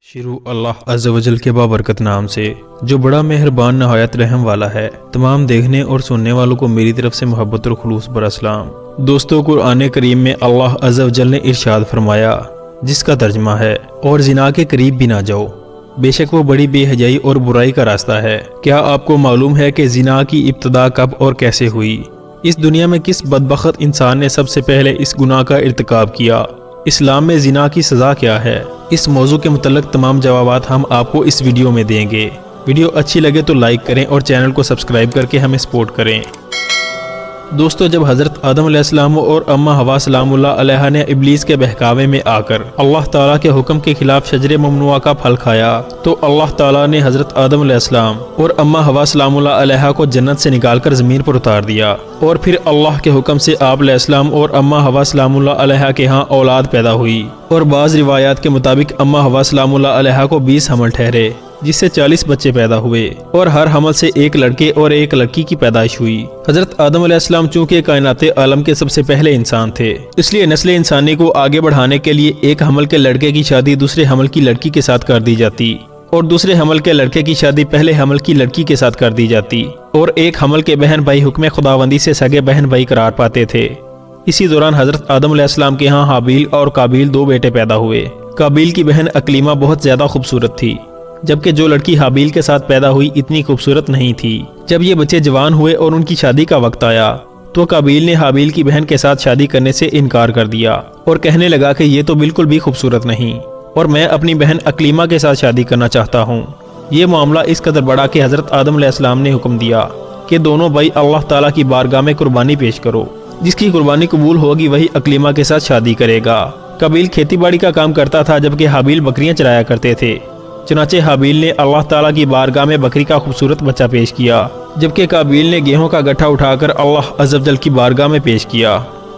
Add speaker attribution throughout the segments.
Speaker 1: शुरू अल्लाह अज़्ज़ व जल के बाबरकत नाम से जो बड़ा मेहरबान नहायत रहम वाला है। तमाम देखने और सुनने वालों को मेरी तरफ से मोहब्बत और खुलूस भरा सलाम। दोस्तों, कुरान करीम में अल्लाह अज़्ज़ व जल ने इरशाद फरमाया, जिसका तर्जमा है, और जिना के करीब भी ना जाओ, बेशक वो बड़ी बेहयाई और बुराई का रास्ता है। क्या आपको मालूम है कि जिना की इब्तदा कब और कैसे हुई? इस दुनिया में किस बदबख्त इंसान ने सबसे पहले इस गुनाह का इर्तिकाब किया? इस्लाम में जिना की सज़ा क्या है? इस मौजू के मुतल्लिक़ तमाम जवाबात हम आपको इस वीडियो में देंगे। वीडियो अच्छी लगे तो लाइक करें और चैनल को सब्सक्राइब करके हमें सपोर्ट करें। दोस्तों, जब हज़रत आदम अलैहिस्सलाम और अम्मा हवा सलामुल्लाह अलैहा ने इब्लीस के बहकावे में आकर अल्लाह ताला के हुक्म के खिलाफ शजरे ममनुआ का फल खाया, तो अल्लाह ताला ने हज़रत आदम अलैहिस्सलाम और अम्मा हवा सलामुल्लाह अलैहा को जन्नत से निकालकर ज़मीन पर उतार दिया। और फिर अल्लाह के हुक्म से आप अलैहिस्सलाम और अम्मा हवा सलामुल्लाह अलैहा के यहाँ औलाद पैदा हुई। और बाज़ रिवायात के मुताबिक अम्मा हवा सलामुल्लाह अलैहा को 20 हमल ठहरे, जिससे 40 बच्चे पैदा हुए और हर हमल से एक लड़के और एक लड़की की पैदाइश हुई। हजरत आदम अलैहिस्सलाम चूंकि कायनात आलम के सबसे पहले इंसान थे, इसलिए नस्ल इंसानी को आगे बढ़ाने के लिए एक हमल के लड़के की शादी दूसरे हमल की लड़की के साथ कर दी जाती, और दूसरे हमल के लड़के की शादी पहले हमल की लड़की के साथ कर दी जाती, और एक हमल के बहन भाई हुक्म खुदाबंदी से सगे बहन भाई करार पाते थे। इसी दौरान हजरत आदम अलैहिस्सलाम के यहाँ हाबील और काबील 2 बेटे पैदा हुए। काबील की बहन अकलीमा बहुत ज्यादा खूबसूरत थी, जबकि जो लड़की हाबील के साथ पैदा हुई इतनी खूबसूरत नहीं थी। जब ये बच्चे जवान हुए और उनकी शादी का वक्त आया, तो काबील ने हाबील की बहन के साथ शादी करने से इनकार कर दिया और कहने लगा कि ये तो बिल्कुल भी खूबसूरत नहीं और मैं अपनी बहन अकलीमा के साथ शादी करना चाहता हूँ। ये मामला इस कदर बढ़ा कि हजरत आदम अलैहिस्सलाम ने हुक्म दिया कि दोनों भाई अल्लाह ताला की बारगाह में कुर्बानी पेश करो, जिसकी कुर्बानी कबूल होगी वही अकलीमा के साथ शादी करेगा। काबील खेती बाड़ी का काम करता था, जबकि हाबील बकरियां चराया करते थे। चुनाचे हाबील ने अल्लाह ताला की बारगाह में बकरी का खूबसूरत बच्चा पेश किया, जबकि काबील ने गेहूं का गट्ठा उठाकर अल्लाह अज़्ज़ व जल की बारगाह में पेश किया।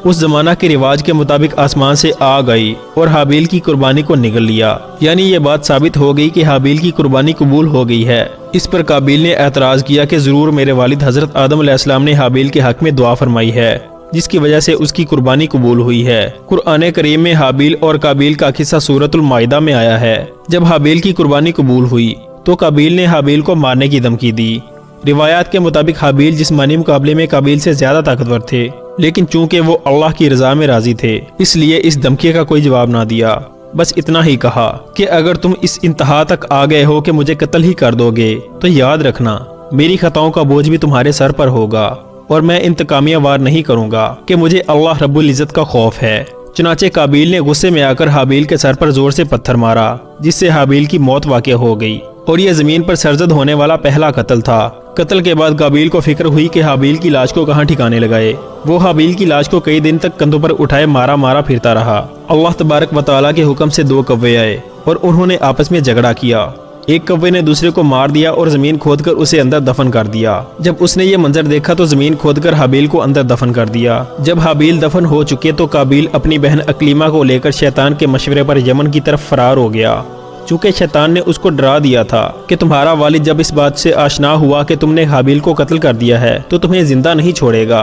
Speaker 1: उस जमाना के रिवाज के मुताबिक आसमान से आग आई और हाबील की कुर्बानी को निगल लिया, यानी ये बात साबित हो गई कि हाबील की कुर्बानी कबूल हो गई है। इस पर काबील ने एतराज़ किया कि ज़रूर मेरे वालिद हजरत आदम अलैहिस्सलाम ने हाबील के हक में दुआ फरमाई है, जिसकी वजह से उसकी कुर्बानी कबूल हुई है। कुरान करीम में हाबील और काबील का किस्सा सूरतुल माइदा में आया है। जब हाबील की कुर्बानी कबूल हुई तो काबील ने हाबील को मारने की धमकी दी। रिवायात के मुताबिक हाबील जिस्मानी मुकाबले में काबील से ज्यादा ताकतवर थे, लेकिन चूंकि वो अल्लाह की रजा में राजी थे, इसलिए इस धमकी का कोई जवाब ना दिया। बस इतना ही कहा कि अगर तुम इस इंतहा तक आ गए हो कि मुझे कत्ल ही कर दोगे, तो याद रखना मेरी खताओं का बोझ भी तुम्हारे सर पर होगा और मैं इंतकामिया वार नहीं करूंगा कि मुझे अल्लाह रब्बुल इज़्ज़त का खौफ है। चुनाचे काबील ने गुस्से में आकर हाबील के सर पर जोर से पत्थर मारा, जिससे हाबील की मौत वाक़ हो गई और यह जमीन पर सरजद होने वाला पहला कत्ल था। कत्ल के बाद काबील को फिक्र हुई कि हाबील की लाश को कहाँ ठिकाने लगाए। वो हाबील की लाश को कई दिन तक कंधों पर उठाए मारा मारा फिरता रहा। अल्लाह तबारक व तआला के हुक्म से 2 कौवे आए और उन्होंने आपस में झगड़ा किया। एक कौवे ने दूसरे को मार दिया और जमीन खोदकर उसे अंदर दफन कर दिया। जब उसने ये मंजर देखा तो जमीन खोदकर हाबील को अंदर दफन कर दिया। जब हाबील दफन हो चुके तो काबील अपनी बहन अकलीमा को लेकर शैतान के मशवरे पर यमन की तरफ फरार हो गया। चूंकि शैतान ने उसको डरा दिया था कि तुम्हारा वालिद जब इस बात से आशना हुआ कि तुमने हाबील को कत्ल कर दिया है तो तुम्हें जिंदा नहीं छोड़ेगा।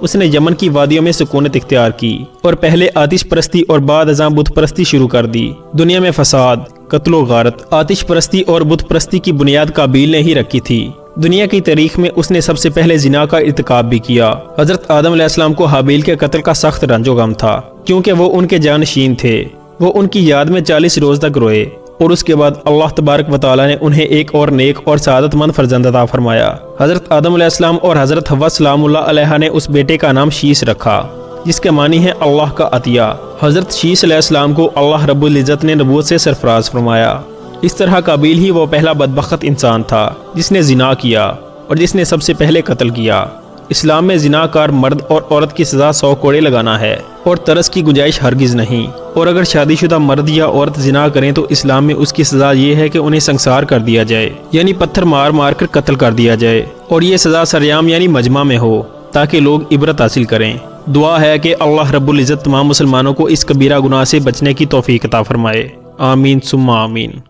Speaker 1: उसने यमन की वादियों में सुकूनत इख्तियार की और पहले आतिश परस्ती और बाद अज़ां बुत परस्ती शुरू कर दी। दुनिया में फसाद, कत्लो गारत, आतिश परस्ती और बुत परस्ती की बुनियाद काबील ने ही रखी थी। दुनिया की तारीख में उसने सबसे पहले जिना का इर्तिकाब भी किया। हजरत आदम अलैहिस्सलाम को हाबील के कत्ल का सख्त रंजो गम था, क्योंकि वो उनके जानशीन थे। वो उनकी याद में 40 रोज तक रोए और उसके बाद अल्लाह तबारक व तआला ने उन्हें एक और नेक और सआदतमंद फर्जंद अता फरमाया। हजरत आदम अलैहिस्सलाम और हजरत हव्वा सलामुल्लाह अलैहा ने उस बेटे का नाम शीस रखा, जिसके मानी है अल्लाह का अतिया। हजरत शीस अलैहिस्सलाम को अल्लाह रब्बुल इज़्ज़त ने नबूवत से सरफराज फरमाया। इस तरह काबील ही वो पहला बदबख्त इंसान था जिसने जिना किया और जिसने सबसे पहले कत्ल किया। इस्लाम में जिनाकार मर्द और औरत की सज़ा 100 कोड़े लगाना है और तरस की गुंजाइश हरगिज नहीं। और अगर शादीशुदा मर्द या औरत जिना करें तो इस्लाम में उसकी सज़ा ये है कि उन्हें संसार कर दिया जाए, यानी पत्थर मार मार कर कत्ल कर दिया जाए, और ये सज़ा सरयाम यानी मजमा में हो, ताकि लोग इबरत हासिल करें। दुआ है कि अल्लाह रब्बुल इज़्ज़त तमाम मुसलमानों को इस कबीरा गुनाह से बचने की तौफीक अता फरमाए। आमीन सुम्मा आमीन।